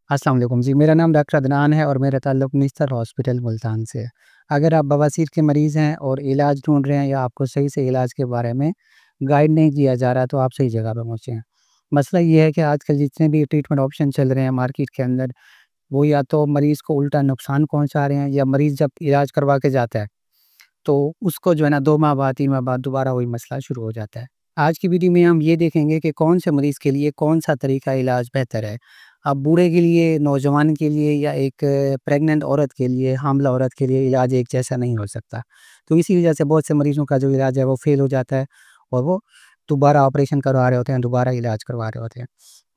अस्सलाम वालेकुम जी, मेरा नाम डॉक्टर अदनान है और मेरा ताल्लुक़ निस्तर हॉस्पिटल मुल्तान से है। अगर आप बवासीर के मरीज़ हैं और इलाज ढूँढ रहे हैं या आपको सही से इलाज के बारे में गाइड नहीं किया जा रहा, तो आप सही जगह पे पहुँचे हैं। मसला ये है कि आजकल जितने भी ट्रीटमेंट ऑप्शन चल रहे हैं मार्केट के अंदर, वो या तो मरीज़ को उल्टा नुकसान पहुँचा रहे हैं या मरीज़ जब इलाज करवा के जाता है, तो उसको जो है ना 2 माह बाद, 3 माह बाद दोबारा वही मसला शुरू हो जाता है। आज की वीडियो में हम ये देखेंगे कि कौन से मरीज़ के लिए कौन-सा तरीका इलाज बेहतर है। अब बूढ़े के लिए, नौजवान के लिए या एक प्रेग्नेंट औरत के लिए, हामिला औरत के लिए इलाज एक जैसा नहीं हो सकता। तो इसी वजह से बहुत से मरीज़ों का जो इलाज है वो फ़ेल हो जाता है और वो दोबारा ऑपरेशन करवा रहे होते हैं, दोबारा इलाज करवा रहे होते हैं।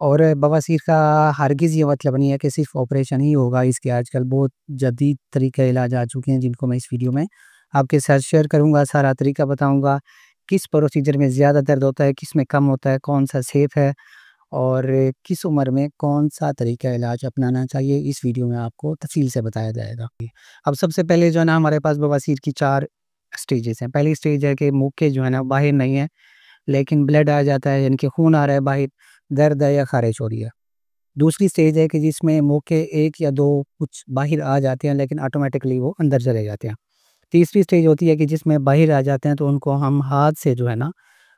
और बवासीर का हरगिज़ ये मतलब नहीं है कि सिर्फ़ ऑपरेशन ही होगा, इसके आजकल बहुत जदीद तरीके इलाज आ चुके हैं जिनको मैं इस वीडियो में आपके साथ शेयर करूँगा, सारा तरीका बताऊँगा, किस प्रोसीजर में ज़्यादा दर्द होता है, किस में कम होता है, कौन-सा सेफ़ है और किस उम्र में कौन-सा तरीका इलाज अपनाना चाहिए, इस वीडियो में आपको तफ़सील से बताया जाएगा। अब सबसे पहले जो है ना हमारे पास बवासीर की 4 स्टेजेज़ हैं। पहली स्टेज है कि मुँह के जो है ना बाहिर नहीं है, लेकिन ब्लड आ जाता है यानी कि खून आ रहा है बाहिर, दर्द है या ख़ारिश हो रही है। दूसरी स्टेज है कि जिसमें मुँह के 1 या 2 कुछ बाहिर आ जाते हैं लेकिन ऑटोमैटिकली वो अंदर चले जाते हैं। तीसरी स्टेज होती है कि जिसमें बाहिर आ जाते हैं तो उनको हम हाथ से जो है ना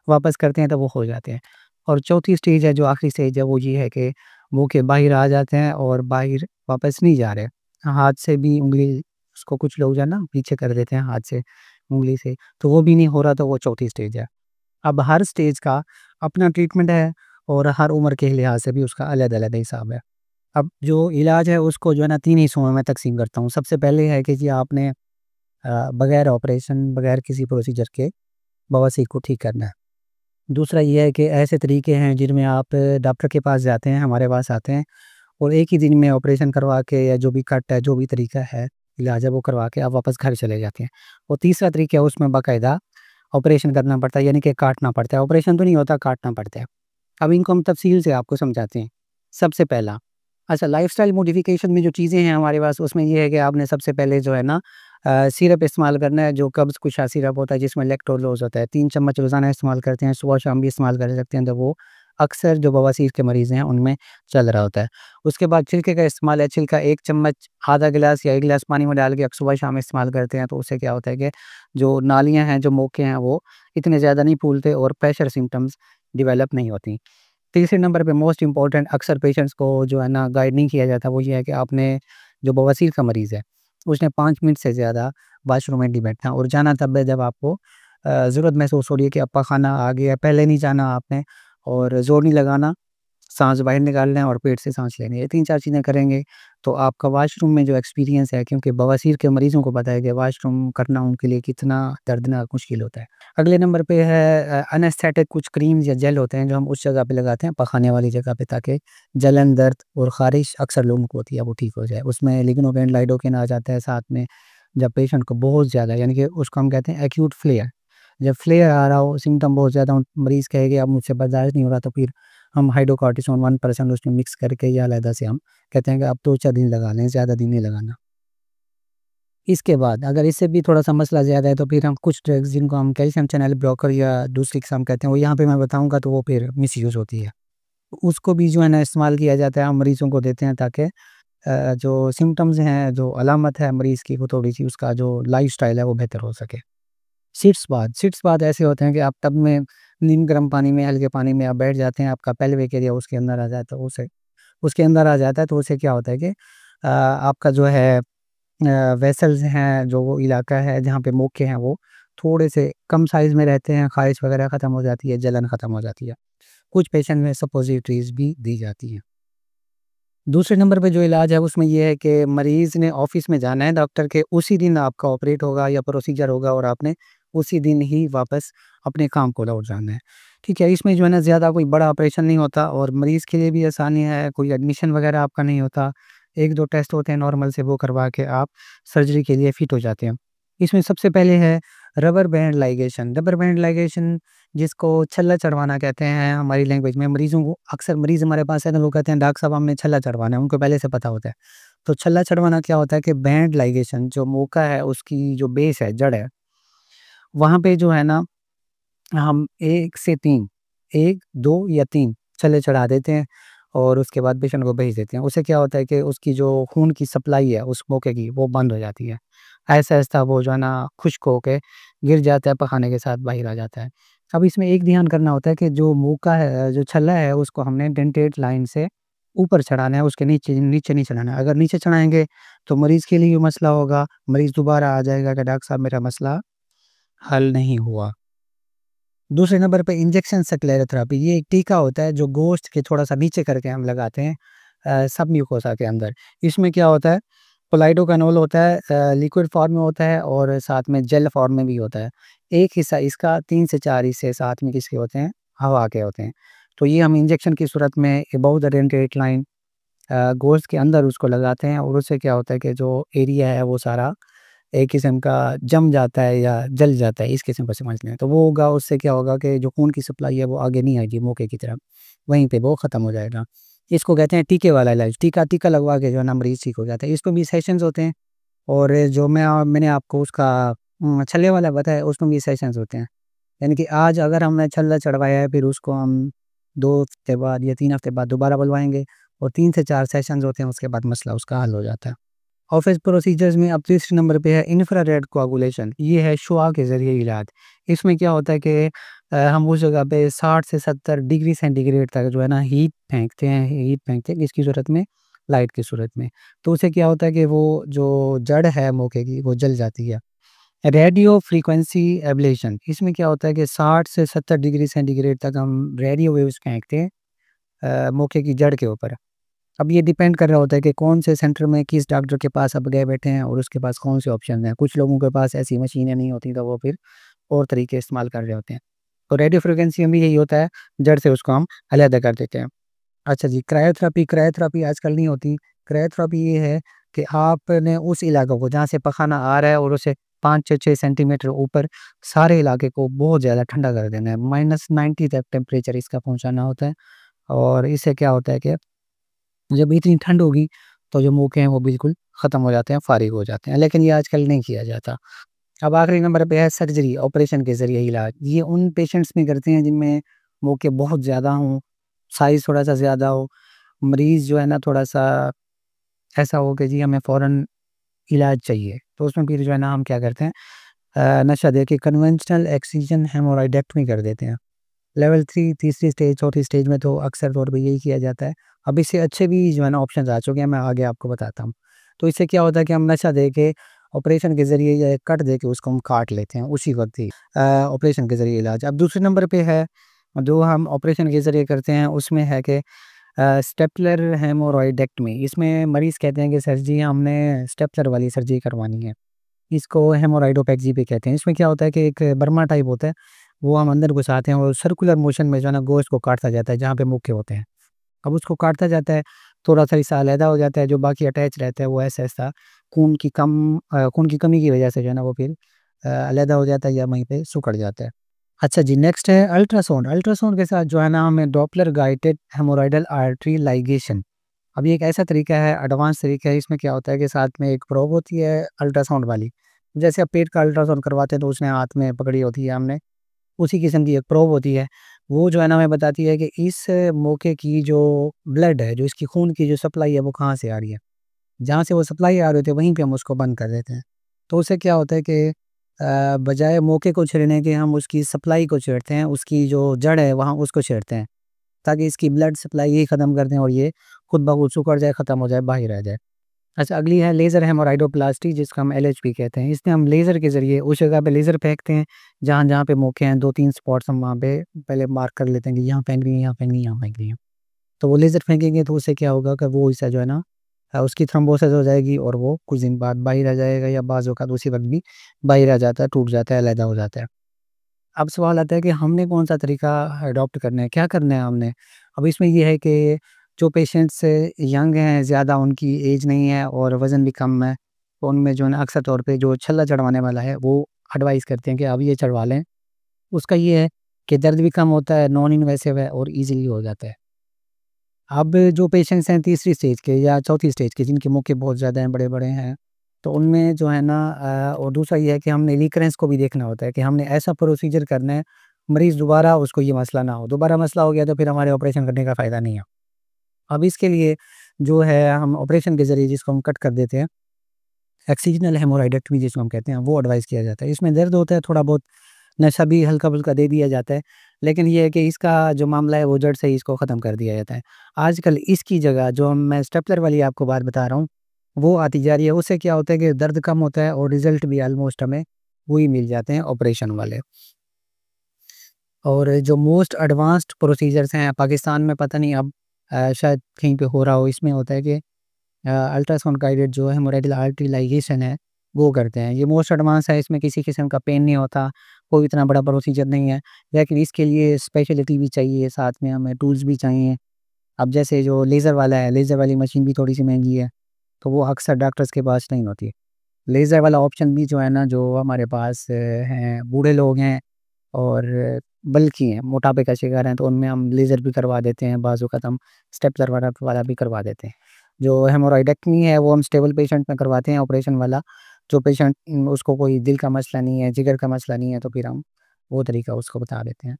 वापस करते हैं तो वो हो जाते हैं। और चौथी स्टेज है जो आखिरी स्टेज है वो ये है कि मुँह के बाहिर आ जाते हैं और बाहिर वापस नहीं जा रहे। हाथ से भी उँगली उसको कुछ लोग जो है ना पीछे कर देते हैं हाथ से, उँगली से, तो वो भी नहीं हो रहा तो वो चौथी स्टेज है। अब हर स्टेज का अपना ट्रीटमेंट है और हर उम्र के लिहाज से भी उसका अलग-अलग हिसाब है। अब जो इलाज है उसको जो है ना 3 हिस्सों में मैं तक़सीम करता हूँ। सबसे पहले है कि जी आपने बगैर ऑपरेशन, बगैर किसी प्रोसीजर के बवासीर को ठीक करना है। दूसरा ये है कि ऐसे तरीके हैं जिनमें आप डॉक्टर के पास जाते हैं, हमारे पास आते हैं और एक ही दिन में ऑपरेशन करवा के या जो भी कट है, जो भी तरीका है, इलाज है वो करवा के आप वापस घर चले जाते हैं। और तीसरा तरीका है उसमें बाकायदा ऑपरेशन करना पड़ता है यानी कि काटना पड़ता है। ऑपरेशन तो नहीं होता, काटना पड़ता है। अब इनको हम तफ़सील से आपको समझाते हैं। सबसे पहला, अच्छा लाइफ़स्टाइल मॉडिफ़िकेशन में जो चीज़ें हैं हमारे पास उसमें ये है कि आपने सबसे पहले जो है ना सिरप इस्तेमाल करना है जो कब्ज़ कुशा सिरप होता है जिसमें लैक्टोलोज़ होता है। 3 चम्मच रोज़ाना इस्तेमाल करते हैं, सुबह-शाम भी इस्तेमाल कर सकते हैं तो वो अक्सर जो बवासीर के मरीज़ हैं उनमें चल रहा होता है। उसके बाद छिलके का इस्तेमाल है, छिलका 1 चम्मच आधा गिलास या 1 गिलास पानी में डाल के सुबह-शाम इस्तेमाल करते हैं तो उससे क्या होता है कि जो नालियाँ हैं, जो मोके हैं वो इतने ज़्यादा नहीं फूलते और प्रेशर सिम्पटम्स डेवलप नहीं होती। तीसरे नंबर पे मोस्ट इम्पोर्टेंट अक्सर पेशेंट्स को जो है ना गाइड नहीं किया जाता वो ये है कि आपने जो बवासीर का मरीज़ है, उसने 5 मिनट से ज़्यादा वॉशरूम में नहीं बैठना और जाना तब है जब आपको ज़रूरत महसूस हो रही है कि अब पखाना आ गया है, पहले नहीं जाना आपने और ज़ोर नहीं लगाना, साँस बाहर निकालना है और पेट से साँस लेनी है। ये 3-4 चीज़ें करेंगे तो आपका वॉशरूम में जो एक्सपीरियंस है क्योंकि बवासीर के मरीज़ों को पता है कि वॉशरूम करना उनके लिए कितना दर्दनाक मुश्किल होता है। अगले नंबर पे है एनेस्थेटिक कुछ क्रीम्स या जेल होते हैं जो हम उस जगह पे लगाते हैं पखाने वाली जगह पे ताकि जलन, दर्द और ख़ारिश अक्सर लोगों को होती है वो ठीक हो जाए। उसमें लिग्नोकेन, लाइडोकेन आ जाता है साथ में जब पेशेंट को बहुत ज़्यादा यानी कि उसको हम कहते हैं एक्यूट फ्लेयर। जब फ्लेयर आ रहा हो, सिम्पटम बहुत ज़्यादा हो, मरीज़ कहे कि अब मुझसे बर्दाश्त नहीं हो रहा तो फिर हम हाइड्रोकॉर्टिसोन 1% उसमें मिक्स करके या अलहदा से हम कहते हैं कि अब 2-4 दिन लगा लें, ज़्यादा दिन नहीं लगाना। इसके बाद अगर इससे भी थोड़ा-सा मसला ज़्यादा है तो फिर हम कुछ ड्रग्स जिनको हम कैल्शियम चैनल ब्लॉकर या दूसरी किस्म कहते हैं वो यहाँ पे मैं बताऊँगा तो वो फिर मिसयूज़ होती है। उसको भी जो है ना इस्तेमाल किया जाता है, हम मरीज़ों को देते हैं ताकि जो सिम्पटम्स हैं, जो अलामत है मरीज़ की वो थोड़ी-सी उसका जो लाइफ़स्टाइल है वो बेहतर हो सके। सीट्स बाथ ऐसे होते हैं कि आप टब में नीम गर्म पानी में, हल्के पानी में आप बैठ जाते हैं, आपका पेल्विक एरिया उसके अंदर आ जाता है, उसे उसके अंदर आ जाता है तो उससे क्या होता है कि आपका जो है वेसल्स हैं, जो वो इलाका है जहाँ पे मोके हैं वो थोड़े से कम साइज़ में रहते हैं, ख़ारिश वगैरह ख़त्म हो जाती है, जलन ख़त्म हो जाती है। कुछ पेशेंट में सपोज़िटरीज़ भी दी जाती हैं। दूसरे नंबर पे जो इलाज है उसमें ये है कि मरीज़ ने ऑफ़िस में जाना है डॉक्टर के, उसी दिन आपका ऑपरेट होगा या प्रोसीजर होगा और आपने उसी दिन ही वापस अपने काम को लौट जाना है। ठीक है, इसमें जो है ना ज़्यादा कोई बड़ा ऑपरेशन नहीं होता और मरीज़ के लिए भी आसानी है, कोई एडमिशन वगैरह आपका नहीं होता। 1-2 टेस्ट होते हैं नॉर्मल से वो करवा के आप सर्जरी के लिए फिट हो जाते हैं। इसमें सबसे पहले है rubber band ligation. Rubber band ligation जिसको छल्ला चढ़वाना कहते हैं हमारी लैंग्वेज में, मरीज़ों को अक्सर मरीज़ हमारे पास है ना वो कहते हैं डॉक्टर साहब हमें छल्ला चढ़वाना है, उनको पहले से पता होता है। तो छल्ला चढ़वाना क्या होता है कि बैंड लाइगेशन जो मोका है उसकी जो बेस है, जड़ है, वहाँ पे जो है ना हम 1 से 3 1, 2 या 3 छल्ले चढ़ा देते हैं और उसके बाद पेशेंट को भेज देते हैं। उससे क्या होता है कि उसकी जो खून की सप्लाई है उस मौके की वो बंद हो जाती है। ऐसा-ऐसा वो जो है ना खुश्क होके गिर जाता है, पखाने के साथ बाहर आ जाता है। अब इसमें एक ध्यान करना होता है कि जो मुँह है, जो छल्ला है उसको हमने डेंटेट लाइन से ऊपर चढ़ाना है, उसके नीचे नीचे नहीं चढ़ाना है। अगर नीचे चढ़ाएँगे तो मरीज़ के लिए भी मसला होगा, मरीज़ दोबारा आ जाएगा कि डॉक्टर साहब मेरा मसला हल नहीं हुआ। दूसरे नंबर पे इंजेक्शन स्क्लेरोथेरेपी, ये एक टीका होता है जो गोश्त के थोड़ा-सा नीचे करके हम लगाते हैं सबम्यूकोसा के अंदर। इसमें क्या होता है, पोलिडोकानोल होता है, लिक्विड फॉर्म में होता है और साथ में जेल फॉर्म में भी होता है। एक हिस्सा इसका 3 से 4 हिस्से साथ में किसके होते हैं, हवा के होते हैं। तो ये हम इंजेक्शन की सूरत में अबाउ द डेंटेट लाइन गोश्त के अंदर उसको लगाते हैं और उससे क्या होता है कि जो एरिया है वो सारा एक किस्म का जम जाता है या जल जाता है, इस किस्म का समझ लें। तो वो होगा, उससे क्या होगा कि जो खून की सप्लाई है वो आगे नहीं आएगी मौके की तरफ, वहीं पे वो ख़त्म हो जाएगा। इसको कहते हैं टीके वाला इलाज, टीका टीका लगवा के जो है ना मरीज़ ठीक हो जाता है। इसमें भी सेशंस होते हैं और जो मैंने आपको उसका छल्ले वाला बताया उसमें भी सेशंस होते हैं। यानी कि आज अगर हमने छल्ला चढ़वाया है फिर उसको हम 2 हफ्ते बाद या 3 हफ्ते बाद दोबारा बुलवाएँगे और 3 से 4 सेशंस होते हैं, उसके बाद मसला उसका हल हो जाता है। ऑफ़िस प्रोसीजर्स में अब तीसरे नंबर पे है इंफ्रारेड कोआगुलेशन, ये है शुआ के ज़रिए इलाज। इसमें क्या होता है कि हम उस जगह पे 60 से 70 डिग्री सेंटीग्रेड तक जो है ना हीट फेंकते हैं किसकी सूरत में? लाइट की सूरत में। तो उससे क्या होता है कि वो जो जड़ है मौके की वो जल जाती है। रेडियो फ्रीक्वेंसी एब्लेशन, इसमें क्या होता है कि 60 से 70 डिग्री सेंटीग्रेड तक हम रेडियो वेव्स फेंकते हैं मौके की जड़ के ऊपर। अब ये डिपेंड कर रहा होता है कि कौन से सेंटर में किस डॉक्टर के पास आप गए बैठे हैं और उसके पास कौन से ऑप्शन हैं। कुछ लोगों के पास ऐसी मशीनें नहीं होती तो वो फिर और तरीके इस्तेमाल कर रहे होते हैं। तो रेडियो फ्रीक्वेंसी में भी यही होता है, जड़ से उसको हम अलग कर देते हैं। अच्छा जी, क्रायोथेरेपी क्रायोथेरेपी आजकल नहीं होती। क्रायोथेरेपी ये है कि आपने उस इलाके को जहाँ से पखाना आ रहा है और उसे 5 से 6 सेंटीमीटर ऊपर सारे इलाके को बहुत ज़्यादा ठंडा कर देना है। -90 तक टेम्परेचर इसका पहुँचाना होता है और इससे क्या होता है कि जब इतनी ठंड होगी, तो जो मौके हैं वो बिल्कुल ख़त्म हो जाते हैं, फ़ारिग हो जाते हैं, लेकिन ये आजकल नहीं किया जाता। अब आखिरी नंबर पे है सर्जरी, ऑपरेशन के ज़रिए इलाज। ये उन पेशेंट्स में करते हैं जिनमें मौके बहुत ज़्यादा हों, साइज़ थोड़ा-सा ज़्यादा हो, मरीज़ जो है ना थोड़ा-सा ऐसा हो कि जी हमें फ़ौरन इलाज चाहिए, तो उसमें फिर जो है ना हम क्या करते हैं नशा दे के कन्वेंशनल एक्सिजन हेमोरॉइडेक्टमी कर देते हैं। लेवल 3 तीसरी स्टेज, चौथी स्टेज में तो अक्सर तौर पे यही किया जाता है। अब इससे अच्छे भी जो है ना ऑप्शंस आ चुके हैं, मैं आगे आपको बताता हूँ। तो इससे क्या होता है कि हम नशा दे के ऑपरेशन के ज़रिए या एक कट दे के उसको हम काट लेते हैं उसी वक़्त ही ऑपरेशन के ज़रिए इलाज। अब दूसरे नंबर पे है, जो हम ऑपरेशन के ज़रिए करते हैं उसमें है कि स्टेपलर हेमोरॉइडेक्टमी। इसमें मरीज़ कहते हैं कि सर जी हमने स्टेपलर वाली सर्जरी करवानी है। इसको हेमोराइडोपैक्सी भी कहते हैं। इसमें क्या होता है कि एक बर्मा टाइप होता है, वो हम अंदर घुसाते हैं और सर्कुलर मोशन में जो है ना गोश्त को काटता जाता है जहाँ पे मुक्के होते हैं। अब उसको काटता जाता है, थोड़ा-सा हिस्सा अलहदा हो जाता है, जो बाकी अटैच रहता है वो ऐसा-ऐसा खून की कमी की वजह से जो है ना वो फिर अलहदा हो जाता है या वहीं पे सिकुड़ जाता है। अच्छा जी, नेक्स्ट है अल्ट्रासाउंड। अल्ट्रासाउंड के साथ जो है ना हमें डॉपलर गाइडेड हेमोरॉइडल आर्टरी लाइगेशन। अब ये एक ऐसा तरीका है, एडवांस तरीका है, इसमें क्या होता है कि साथ में एक प्रोब होती है अल्ट्रासाउंड वाली। जैसे आप पेट का अल्ट्रासाउंड करवाते हैं तो उसने हाथ में पकड़ी होती है हमने, उसी किस्म की एक प्रोब होती है। वो जो है ना हमें बताती है कि इस मौके की जो ब्लड है, जो इसकी खून की जो सप्लाई है वो कहाँ से आ रही है। जहाँ से वो सप्लाई आ रही होती है वहीं पे हम उसको बंद कर देते हैं। तो उससे क्या होता है कि बजाय मौके को छेड़ने के हम उसकी सप्लाई को छेड़ते हैं, उसकी जो जड़ है वहाँ उसको छेड़ते हैं, ताकि इसकी ब्लड सप्लाई ही ख़त्म कर दें और ये खुद ब खुद सिकुड़ जाए, ख़त्म हो जाए, बाहर आ जाए। अच्छा, अगली है लेज़र हेमोराइडोप्लास्टी, जिसको हम एलएचपी कहते हैं। इसमें हम लेज़र के ज़रिए उस जगह पे लेज़र फेंकते हैं, जहाँ-जहाँ पे मौके हैं, 2-3 स्पॉट्स हम वहाँ पे पहले मार्क कर लेते हैं कि यहाँ फेंकनी है, यहाँ फेंकनी है, यहाँ फेंकनी है। तो वो लेज़र फेंकेंगे तो उससे क्या होगा कि वो हिस्सा जो है ना उसकी थ्रोम्बोसिस हो जाएगी और वो कुछ दिन बाद बाहर आ जाएगा या बाज़ औक़ात उसी वक़्त भी बाहर आ जाता है, टूट जाता है, अलहदा हो जाता है। अब सवाल आता है कि हमने कौन-सा तरीका अडॉप्ट करना है, क्या करना है हमने? अब इसमें ये है कि जो पेशेंट्स यंग हैं, ज़्यादा उनकी एज नहीं है और वज़न भी कम है, तो उनमें जो है ना अक्सर तौर पे जो छल्ला चढ़वाने वाला है, वो एडवाइस करते हैं कि आप ये चढ़वा लें। उसका ये है कि दर्द भी कम होता है, नॉन इन्वेसिव है और ईज़िली हो जाता है। अब जो पेशेंट्स हैं तीसरी स्टेज के या चौथी स्टेज के, जिनके मौके बहुत ज़्यादा हैं, बड़े-बड़े हैं, तो उनमें जो है ना और दूसरा ये है कि हमने रिकरेंस को भी देखना होता है कि हमने ऐसा प्रोसीजर करना है, मरीज़ दोबारा उसको ये मसला ना हो। दोबारा मसला हो गया तो फिर हमारे ऑपरेशन करने का फ़ायदा नहीं है। अब इसके लिए जो है हम ऑपरेशन के ज़रिए जिसको हम कट कर देते हैं, एक्सिजनल हेमोराइडेक्टमी जिसको हम कहते हैं, वो एडवाइस किया जाता है। इसमें दर्द होता है थोड़ा बहुत, नशा भी हल्का-फुल्का दे दिया जाता है, लेकिन ये है कि इसका जो मामला है वो जड़ से ही इसको ख़त्म कर दिया जाता है। आजकल इसकी जगह जो मैं स्टेपलर वाली आपको बात बता रहा हूँ, वो आती जा रही है। उससे क्या होता है कि दर्द कम होता है और रिज़ल्ट भी ऑलमोस्ट हमें वही मिल जाते हैं ऑपरेशन वाले। और जो मोस्ट एडवांस्ड प्रोसीजर्स हैं पाकिस्तान में, पता नहीं अब शायद कहीं पे हो रहा हो, इसमें होता है कि अल्ट्रासाउंड गाइडेड जो हेमोरेडियल आर्टरी लाइगेशन है, वो करते हैं। ये मोस्ट एडवांस है, इसमें किसी किस्म का पेन नहीं होता, कोई इतना बड़ा प्रोसीजर नहीं है, लेकिन इसके लिए स्पेशलिटी भी चाहिए, साथ में हमें टूल्स भी चाहिए। अब जैसे जो लेज़र वाला है, लेज़र वाली मशीन भी थोड़ी-सी महंगी है, तो वो अक्सर डॉक्टर्स के पास नहीं होती। लेज़र वाला ऑप्शन भी जो है ना, जो हमारे पास हैं, बूढ़े लोग हैं और बल्कि हैं, मोटापे का शिकार हैं, तो उनमें हम लेज़र भी करवा देते हैं, बाज़-ओ-क़ात हम स्टेपलर वाला भी करवा देते हैं। जो हेमोरॉइडेक्टमी है वो हम स्टेबल पेशेंट में करवाते हैं ऑपरेशन वाला, जो पेशेंट उसको कोई दिल का मसला नहीं है, जिगर का मसला नहीं है, तो फिर हम वो तरीका उसको बता देते हैं।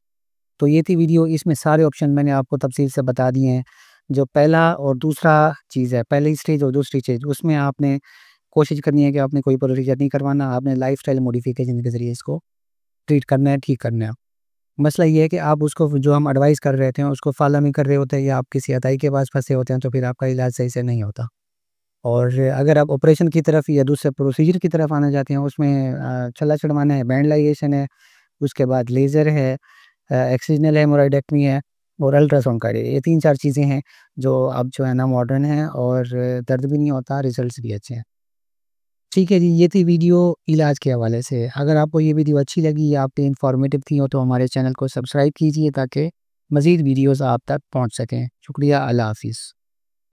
तो ये थी वीडियो, इसमें सारे ऑप्शन मैंने आपको तफ़सील से बता दिए हैं। जो पहला और दूसरा चीज़ है, पहली स्टेज और दूसरी स्टेज, उसमें आपने कोशिश करनी है कि आपने कोई प्रोसीजर नहीं करवाना, आपने लाइफ़स्टाइल मॉडिफ़िकेशन के ज़रिए इसको ट्रीट करना है, ठीक करना है। मसला ये है कि आप उसको जो हम एडवाइस कर रहे थे उसको फ़ॉलो नहीं कर रहे होते, या आप किसी अताई के पास फँसे होते हैं, तो फिर आपका इलाज सही से नहीं होता। और अगर आप ऑपरेशन की तरफ या दूसरे प्रोसीजर की तरफ आना चाहते हैं, उसमें छल्ला छुड़वाना है, बैंड लाइगेशन है, उसके बाद लेज़र है, एक्सिजनल हेमोरॉइडेक्टमी है और अल्ट्रासाउंड का ये 3-4 चीज़ें हैं जो अब जो है ना मॉडर्न हैं, और दर्द भी नहीं होता, रिज़ल्ट्स भी अच्छे हैं। ठीक है जी, ये थी वीडियो इलाज के हवाले से। अगर आपको ये वीडियो अच्छी लगी या आपके इन्फॉर्मेटिव थी हो, तो हमारे चैनल को सब्सक्राइब कीजिए ताकि मज़ीद वीडियोज़ आप तक पहुँच सकें। शुक्रिया, अल्लाह हाफ़िज़।